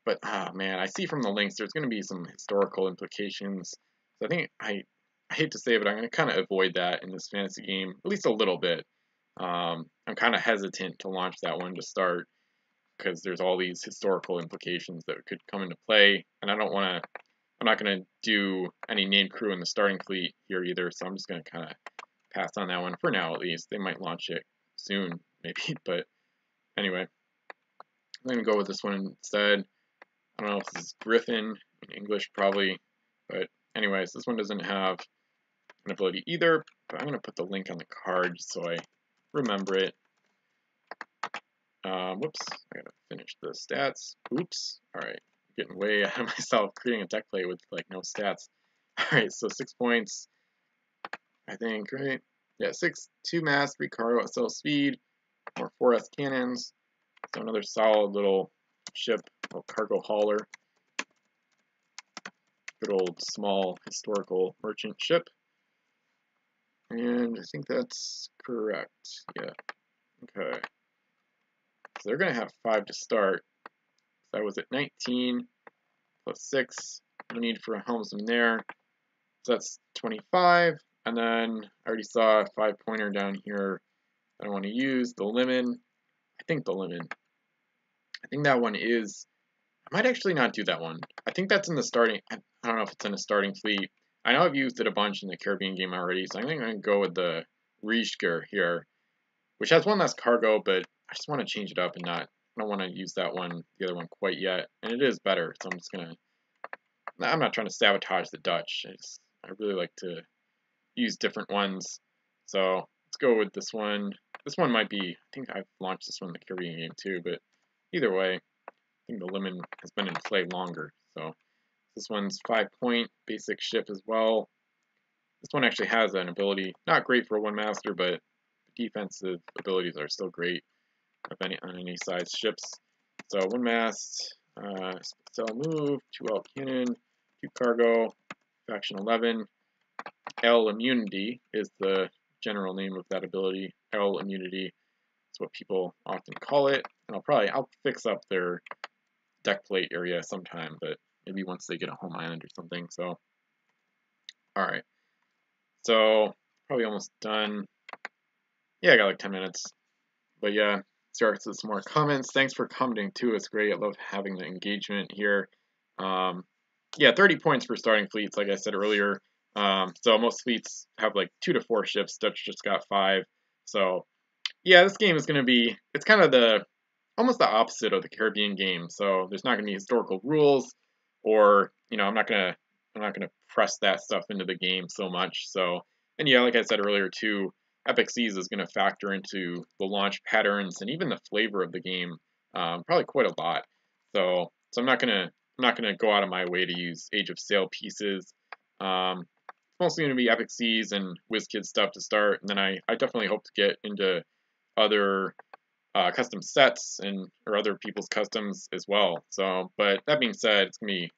but man, I see from the links there's going to be some historical implications. So I think I hate to say it, but I'm going to kind of avoid that in this fantasy game, at least a little bit. I'm kind of hesitant to launch that one to start because there's all these historical implications that could come into play, and I don't want to. I'm not going to do any named crew in the starting fleet here either, so I'm just going to kind of pass on that one for now at least. They might launch it soon, maybe, but anyway. I'm going to go with this one instead. I don't know if this is Griffin in English, probably, but anyways, this one doesn't have an ability either, but I'm going to put the link on the card so I remember it. Whoops, I got to finish the stats. Oops, alright, getting way ahead of myself, creating a deck plate with like no stats. Alright, so 6 points, I think, right? Yeah, 6, 2 mass, 3 cargo, SL speed, more 4S cannons. So another solid little ship, little cargo hauler. Good old small historical merchant ship. And I think that's correct. Yeah. Okay. So they're going to have 5 to start. So I was at 19 plus 6. No need for a helmsman there. So that's 25. And then I already saw a 5-pointer down here that I want to use. The Lemon. I think the Lemon. I think that one is. I might actually not do that one. I think that's in the starting. I don't know if it's in a starting fleet. I know I've used it a bunch in the Caribbean game already, so I think I'm going to go with the Rijker here, which has 1 less cargo, but I just want to change it up and not. I don't want to use that one, the other one, quite yet. And it is better, so I'm just going to. I'm not trying to sabotage the Dutch. I really like to use different ones. So let's go with this one. This one might be. I think I've launched this one in the Caribbean game too, but either way. I think the Lemon has been in play longer, so this one's 5-point basic ship as well. This one actually has an ability, not great for a 1 master, but defensive abilities are still great on any size ships. So 1 mast, sail move, 2 alt cannon, 2 cargo, faction 11. L immunity is the general name of that ability. L immunity is what people often call it. And I'll fix up their deck plate area sometime, but maybe once they get a home island or something. So, all right. So probably almost done. Yeah, I got like 10 minutes. But yeah, starts with some more comments. Thanks for commenting too. It's great. I love having the engagement here. Yeah, 30 points for starting fleets, like I said earlier. So most fleets have like 2 to 4 ships. Dutch just got 5. So yeah, this game is going to be, it's kind of almost the opposite of the Caribbean game. So there's not going to be historical rules, or I'm not gonna press that stuff into the game so much. So, and yeah, like I said earlier too, Epic Seas is going to factor into the launch patterns and even the flavor of the game, probably quite a lot. So I'm not gonna go out of my way to use Age of Sail pieces. It's mostly going to be Epic Seas and WizKids stuff to start, and then I definitely hope to get into other custom sets or other people's customs as well. So, but that being said, it's gonna be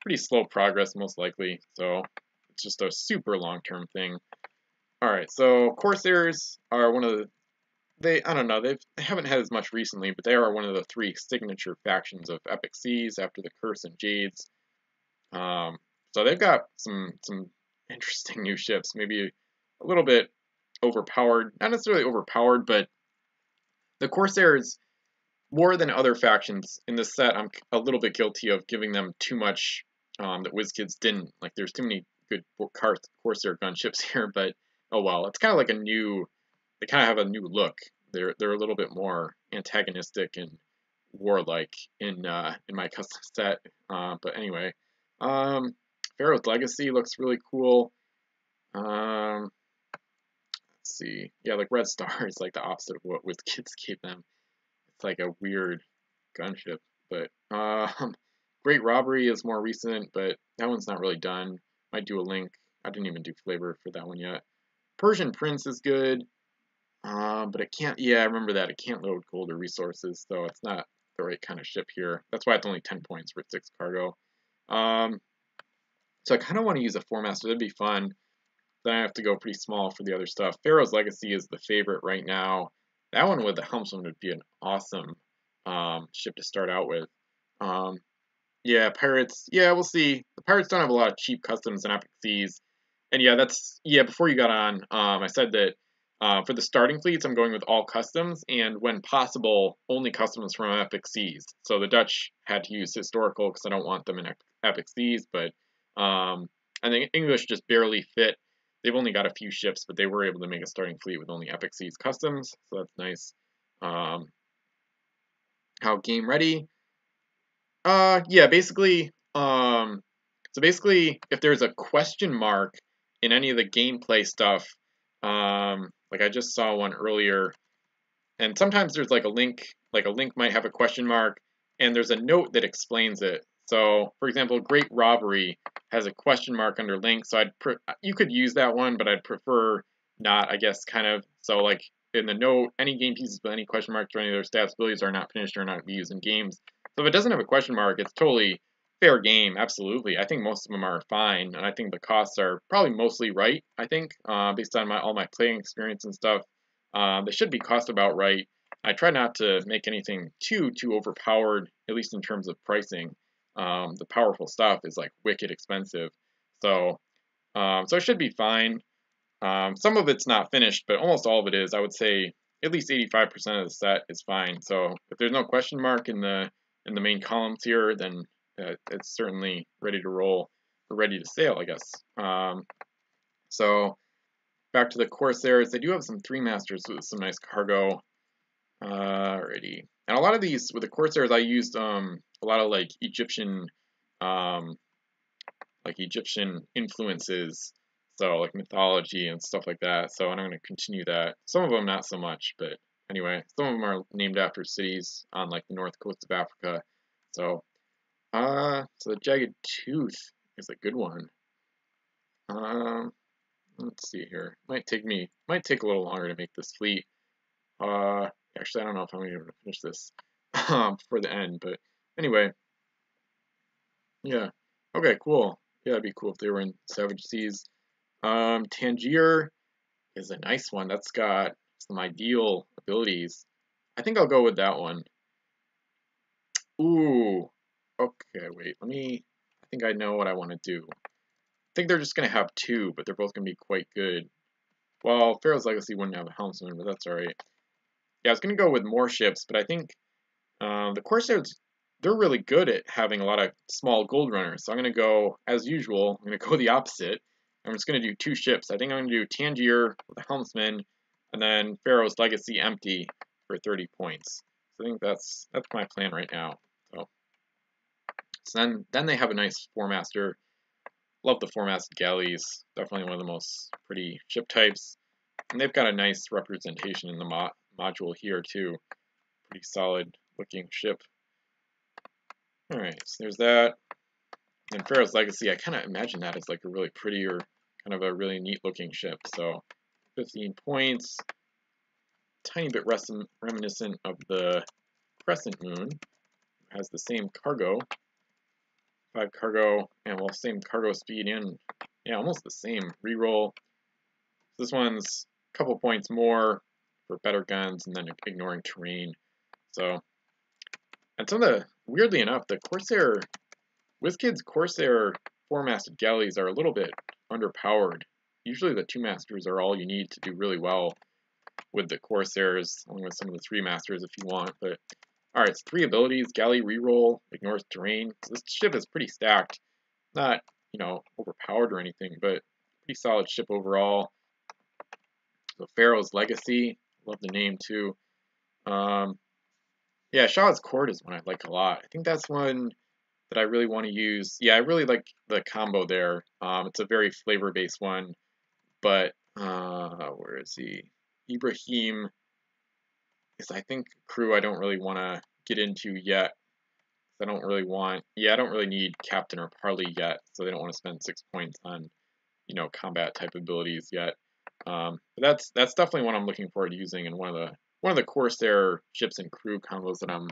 pretty slow progress most likely. So it's just a super long-term thing. All right, so Corsairs are one of I don't know, they haven't had as much recently, but they are one of the 3 signature factions of Epic Seas after the Curse and Jades. So they've got some interesting new ships, maybe a little bit overpowered, not necessarily overpowered, but the Corsairs, more than other factions in this set, I'm a little bit guilty of giving them too much that WizKids didn't. Like, there's too many good Corsair gunships here, but oh well. It's kind of like they kind of have a new look. They're a little bit more antagonistic and warlike in my custom set. But anyway, Pharaoh's Legacy looks really cool. Let's see. Yeah, like Red Star is like the opposite of what WizKids gave them. It's like a weird gunship. But Great Robbery is more recent, but that one's not really done. Might do a link. I didn't even do flavor for that one yet. Persian Prince is good, but it can't. Yeah, I remember that it can't load gold or resources, so it's not the right kind of ship here. That's why it's only 10 points for 6 cargo. So I kind of want to use a 4-master. That'd be fun. Then I have to go pretty small for the other stuff. Pharaoh's Legacy is the favorite right now. That one with the helmsman would be an awesome ship to start out with. Yeah, Pirates. Yeah, we'll see. The Pirates don't have a lot of cheap customs in Epic Seas. And yeah, before you got on, I said that for the starting fleets, I'm going with all customs, and when possible, only customs from Epic Seas. So the Dutch had to use historical because I don't want them in Epic Seas, but I think English just barely fit. They've only got a few ships, but they were able to make a starting fleet with only Epic Seas customs, so that's nice. How game ready? Yeah, basically, so basically, if there's a question mark in any of the gameplay stuff, like I just saw one earlier, and sometimes there's like a link might have a question mark, and there's a note that explains it. So, for example, Great Robbery has a question mark under link, so you could use that one, but I'd prefer not, I guess, kind of. So, like, in the note, any game pieces with any question marks or any of their stats abilities are not finished or not be used in games. So if it doesn't have a question mark, it's totally fair game, absolutely. I think most of them are fine, and I think the costs are probably mostly right, I think, based on all my playing experience and stuff. They should be cost about right. I try not to make anything too overpowered, at least in terms of pricing. The powerful stuff is like wicked expensive. So it should be fine. Some of it's not finished, but almost all of it is. I would say at least 85% of the set is fine. So if there's no question mark in the main columns here, then it's certainly ready to roll or ready to sail, I guess. So back to the Corsairs, they do have some 3-masters with some nice cargo. Alrighty. And a lot of these, with the Corsairs, I used a lot of like Egyptian influences, so like mythology and stuff like that. So I'm going to continue that. Some of them not so much, but anyway, some of them are named after cities on like the north coast of Africa. So, so the Jagged Tooth is a good one. Let's see here. Might take a little longer to make this fleet. Actually, I don't know if I'm going to be able to finish this for the end, but anyway, yeah. Okay, cool. Yeah, it'd be cool if they were in Savage Seas. Tangier is a nice one. That's got some ideal abilities. I think I'll go with that one. Ooh. Okay, wait. I think I know what I want to do. I think they're just going to have two, but they're both going to be quite good. Well, Pharaoh's Legacy wouldn't have a helmsman, but that's alright. Yeah, I was going to go with more ships, but I think the Corsairs, they're really good at having a lot of small gold runners. So I'm going to go, as usual, I'm going to go the opposite. I'm just going to do two ships. I think I'm going to do Tangier with a helmsman, and then Pharaoh's Legacy empty for 30 points. So I think that's my plan right now. So then they have a nice four-master. Love the four-masted galleys. Definitely one of the most pretty ship types. And they've got a nice representation in the module here too. Pretty solid looking ship. Alright, so there's that. And Pharaoh's Legacy, I kind of imagine that as like a really pretty or kind of a really neat looking ship. So 15 points. Tiny bit reminiscent of the Crescent Moon. Has the same cargo. 5 cargo, and well, same cargo speed and yeah, almost the same reroll. This one's a couple points more for better guns and then ignoring terrain. So, and some of the, weirdly enough, the Corsair, WizKid's Corsair four-masted galleys are a little bit underpowered. Usually the two masters are all you need to do really well with the Corsairs, along with some of the three masters if you want, but alright, it's 3 abilities, galley reroll, ignores terrain. So this ship is pretty stacked. Not, overpowered or anything, but pretty solid ship overall. So Pharaoh's Legacy, love the name too. Yeah, Shah's Court is one I like a lot. I think that's one that I really want to use. Yeah, I really like the combo there. It's a very flavor-based one, but where is he? Ibrahim is, I think, crew I don't really want to get into yet. I don't really need Captain or Parley yet, so they don't want to spend 6 points on, combat type abilities yet. But that's definitely what I'm looking forward to using, and one of the Corsair ships and crew combos that I'm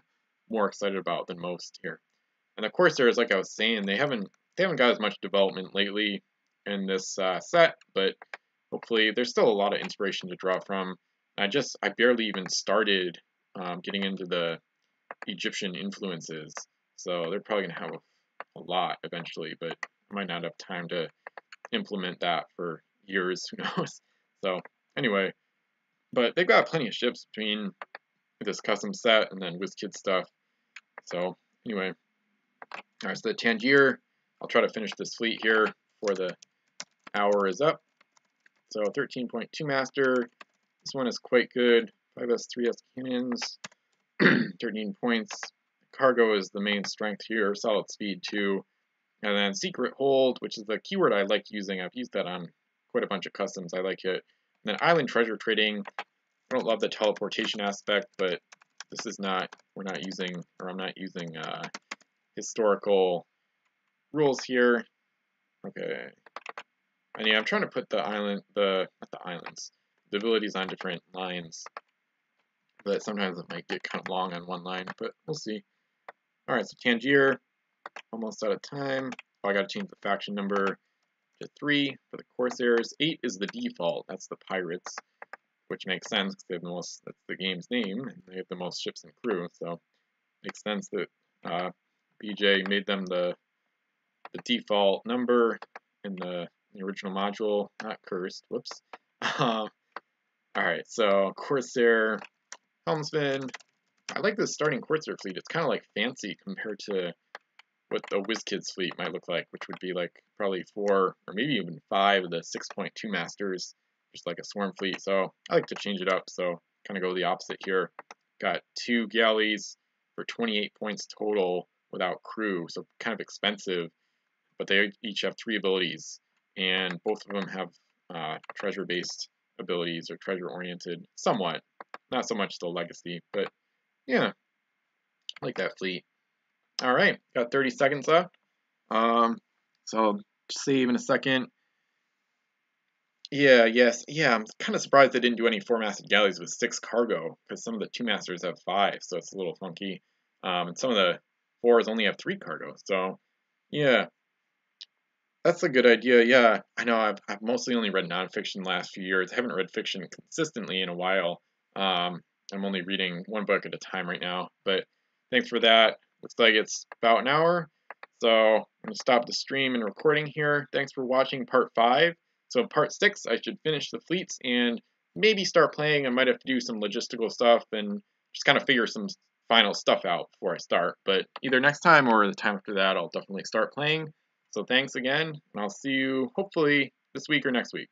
more excited about than most here. And the Corsairs, like I was saying, they haven't got as much development lately in this set, but hopefully there's still a lot of inspiration to draw from. I barely even started getting into the Egyptian influences, so they're probably gonna have a lot eventually, but I might not have time to implement that for years, who knows. So anyway, but they've got plenty of ships between this custom set and then WizKid stuff. So anyway, alright, so the Tangier, I'll try to finish this fleet here before the hour is up. So 13.2 master, this one is quite good. 5S, 3S cannons, 13 points. Cargo is the main strength here, solid speed too. And then Secret Hold, which is the keyword I like using. I've used that on quite a bunch of customs. I like it. And then Island Treasure Trading. I don't love the teleportation aspect, but this is not, I'm not using historical rules here. Okay. And yeah, I'm trying to put the abilities on different lines. But sometimes it might get kind of long on one line, but we'll see. Alright, so Tangier, almost out of time. Oh, I gotta change the faction number to 3 for the Corsairs. 8 is the default, that's the pirates, which makes sense because they have the most, that's the game's name, and they have the most ships and crew, so it makes sense that BJ made them the default number in the original module, not cursed, whoops. Alright, so Corsair helmsman. I like this starting Corsair fleet. It's kind of like fancy compared to what the WizKids fleet might look like, which would be like probably 4 or maybe even 5 of the 6.2 masters, just like a swarm fleet. So I like to change it up, so kind of go the opposite here. Got 2 galleys for 28 points total without crew, so kind of expensive, but they each have 3 abilities, and both of them have treasure-based abilities or treasure-oriented, somewhat. Not so much the legacy, but yeah, I like that fleet. All right, got 30 seconds left. So I'll save in a second. Yeah, I'm kind of surprised they didn't do any four-masted galleys with 6 cargo, because some of the two-masters have 5, so it's a little funky. And some of the fours only have 3 cargo, so yeah, that's a good idea. Yeah, I know I've mostly only read nonfiction the last few years. I haven't read fiction consistently in a while. I'm only reading one book at a time right now, but thanks for that. Looks like it's about an hour, so I'm gonna stop the stream and recording here. Thanks for watching part 5. So part 6, I should finish the fleets and maybe start playing. I might have to do some logistical stuff and just kind of figure some final stuff out before I start. But either next time or the time after that, I'll definitely start playing. So thanks again, and I'll see you hopefully this week or next week.